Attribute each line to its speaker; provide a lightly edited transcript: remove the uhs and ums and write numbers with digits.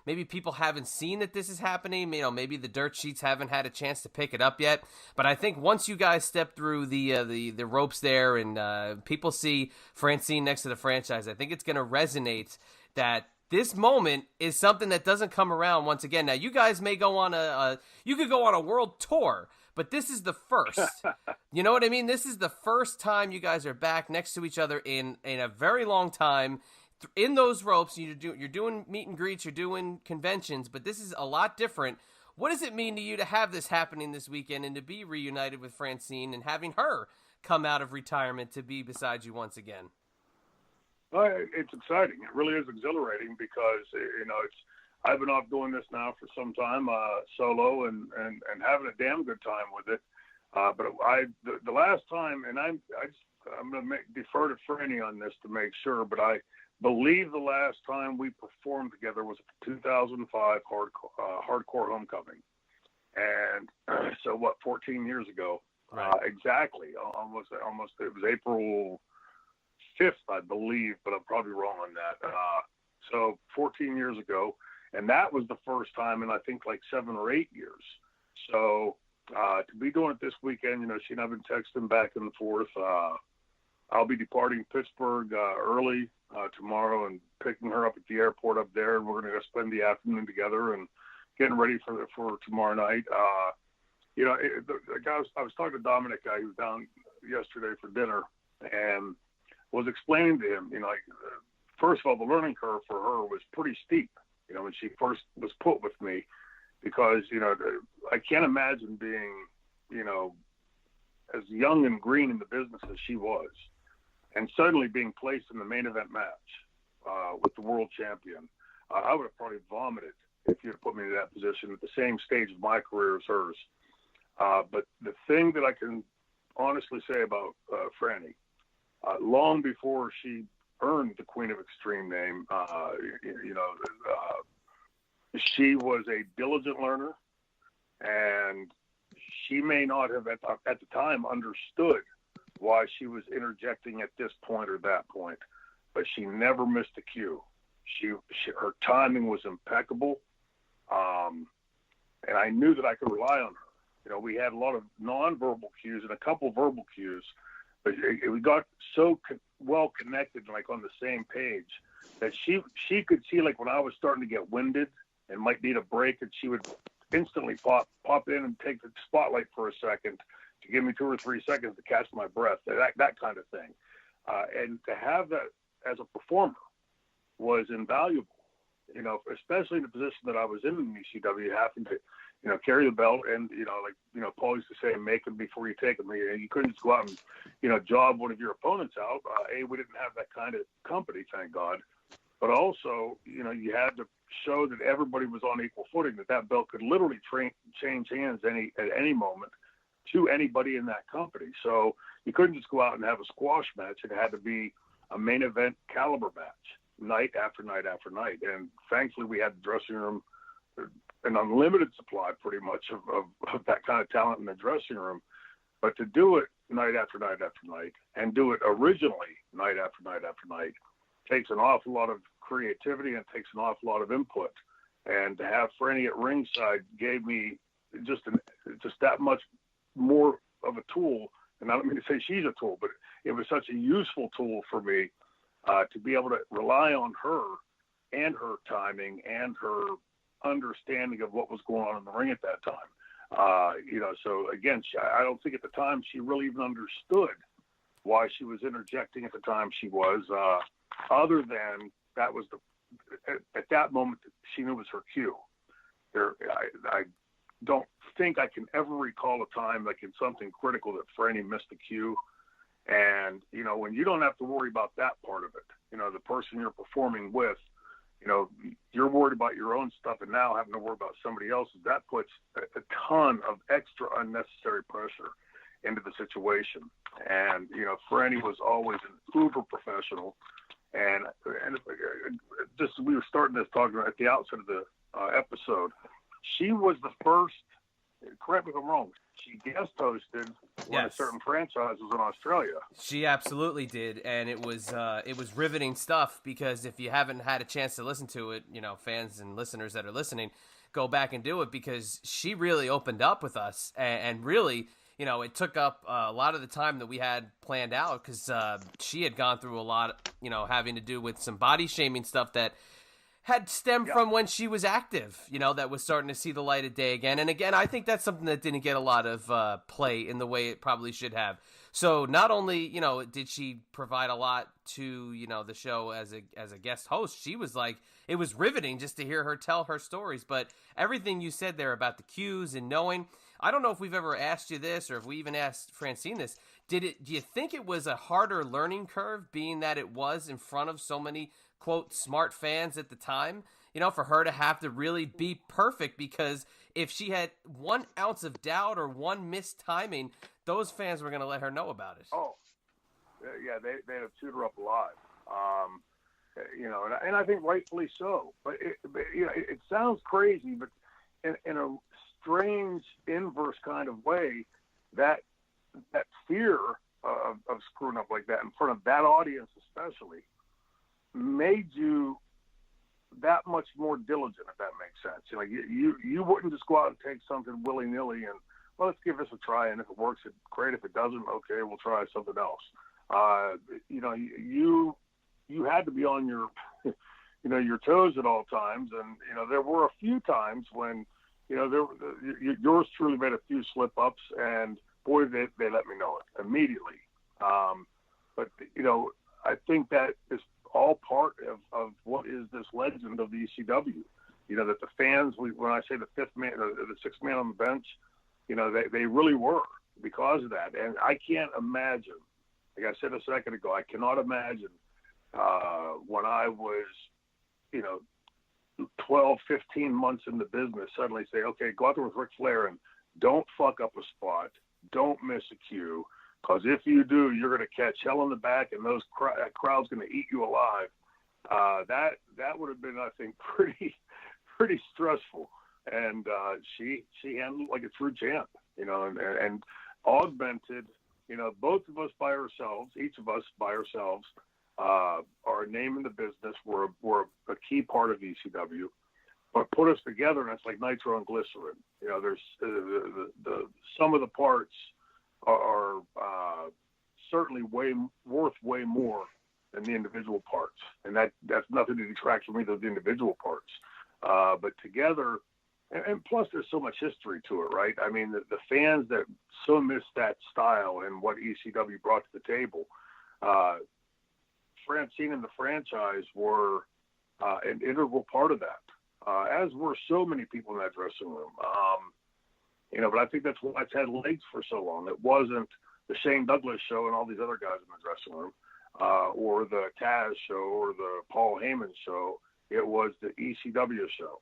Speaker 1: maybe people haven't seen that this is happening. Maybe the dirt sheets haven't had a chance to pick it up yet. But I think once you guys step through the ropes there and people see Francine next to the franchise, I think it's going to resonate that this moment is something that doesn't come around once again. Now, you guys may go on you could go on a world tour, but this is the first. You know what I mean? This is the first time you guys are back next to each other in a very long time. In those ropes, you're doing meet and greets, you're doing conventions, but this is a lot different. What does it mean to you to have this happening this weekend and to be reunited with Francine and having her come out of retirement to be beside you once again?
Speaker 2: Well, it's exciting. It really is exhilarating because I've been off doing this now for some time, solo, and having a damn good time with it. But the last time, and I'm going to defer to Franny on this to make sure, but I believe the last time we performed together was 2005 Hardcore Homecoming, and so 14 years ago,
Speaker 1: right.
Speaker 2: Exactly, almost. It was April 5th, I believe, but I'm probably wrong on that. So 14 years ago, and that was the first time in I think like 7 or 8 years. So to be doing it this weekend, she and I've been texting back and forth. I'll be departing Pittsburgh early tomorrow and picking her up at the airport up there, and we're going to spend the afternoon together and getting ready for tomorrow night. I was talking to Dominic, guy who was down yesterday for dinner, and was explaining to him, first of all, the learning curve for her was pretty steep, when she first was put with me, because, I can't imagine being, as young and green in the business as she was, and suddenly being placed in the main event match with the world champion. I would have probably vomited if you'd put me in that position at the same stage of my career as hers. But the thing that I can honestly say about Franny, long before she earned the Queen of Extreme name, she was a diligent learner, and she may not have at the time understood why she was interjecting at this point or that point, but she never missed a cue. Her timing was impeccable, and I knew that I could rely on her. We had a lot of nonverbal cues and a couple verbal cues, but we got so well connected, like on the same page, that she could see, like when I was starting to get winded and might need a break, and she would instantly pop in and take the spotlight for a second to give me 2 or 3 seconds to catch my breath, that kind of thing. And to have that as a performer was invaluable, especially in the position that I was in ECW, having to, carry the belt and, Paul used to say, make them before you take them. You couldn't just go out and, job one of your opponents out. We didn't have that kind of company, thank God. But also, you had to show that everybody was on equal footing, that belt could literally change hands at any moment to anybody in that company. So you couldn't just go out and have a squash match. It had to be a main event caliber match, night after night after night. And thankfully we had the dressing room, an unlimited supply pretty much of that kind of talent in the dressing room. But to do it night after night after night, and do it originally night after night after night, takes an awful lot of creativity and takes an awful lot of input. And to have Franny at ringside gave me just that much more of a tool. And I don't mean to say she's a tool, but it was such a useful tool for me to be able to rely on her and her timing and her understanding of what was going on in the ring at that time. So again, I don't think at the time she really even understood why she was interjecting at the time she was, other than that was at that moment she knew it was her cue. I don't think I can ever recall a time, like in something critical, that Franny missed the cue. And, when you don't have to worry about that part of it, the person you're performing with, you're worried about your own stuff, and now having to worry about somebody else's, that puts a ton of extra unnecessary pressure into the situation. And, Franny was always an uber professional. And just, we were starting this talking at the outset of the episode. She was the first correct me if I'm wrong, she guest hosted when a
Speaker 1: Yes.
Speaker 2: certain franchise was in Australia.
Speaker 1: She absolutely did, and it was riveting stuff because if you haven't had a chance to listen to it, fans and listeners that are listening, go back and do it because she really opened up with us and really, it took up a lot of the time that we had planned out because she had gone through a lot, having to do with some body shaming stuff that had stemmed from when she was active, that was starting to see the light of day again. And again, I think that's something that didn't get a lot of play in the way it probably should have. So not only, did she provide a lot to, the show as a guest host, she was like, it was riveting just to hear her tell her stories. But everything you said there about the cues and knowing, I don't know if we've ever asked you this or if we even asked Francine this. Do you think it was a harder learning curve being that it was in front of so many quote smart fans at the time, for her to have to really be perfect? Because if she had 1 ounce of doubt or one missed timing, those fans were going to let her know about it.
Speaker 2: Oh, yeah, they'd have chewed her up alive. And I think rightfully so. But it sounds crazy, but in a strange inverse kind of way, that fear of screwing up like that in front of that audience especially made you that much more diligent, if that makes sense. You wouldn't just go out and take something willy-nilly and, well, let's give this a try, and if it works, great. If it doesn't, okay, we'll try something else. You had to be on your your toes at all times, and there were a few times when yours truly made a few slip-ups, and boy, they let me know it immediately. But I think that is all part of what is this legend of the ECW. That the fans, when I say the fifth man, the sixth man on the bench, they really were because of that. And I can't imagine, like I said a second ago, I cannot imagine when I was, 12, 15 months in the business, suddenly say, okay, go out there with Ric Flair and don't fuck up a spot, don't miss a cue, because if you do, you're going to catch hell in the back, and that crowd's going to eat you alive. That would have been, I think, pretty stressful. And she handled it like a true champ, and augmented, both of us by ourselves, each of us by ourselves, our name in the business were a key part of ECW, but put us together, and it's like nitro and glycerin. There's the sum of the parts are certainly worth way more than the individual parts, and that's nothing to detract from either of the individual parts. But together, and plus there's so much history to it, right? I mean, the fans that so miss that style and what ECW brought to the table, Francine and the franchise were an integral part of that, as were so many people in that dressing room. But I think that's why it's had legs for so long. It wasn't the Shane Douglas show and all these other guys in the dressing room, or the Taz show or the Paul Heyman show. It was the ECW show.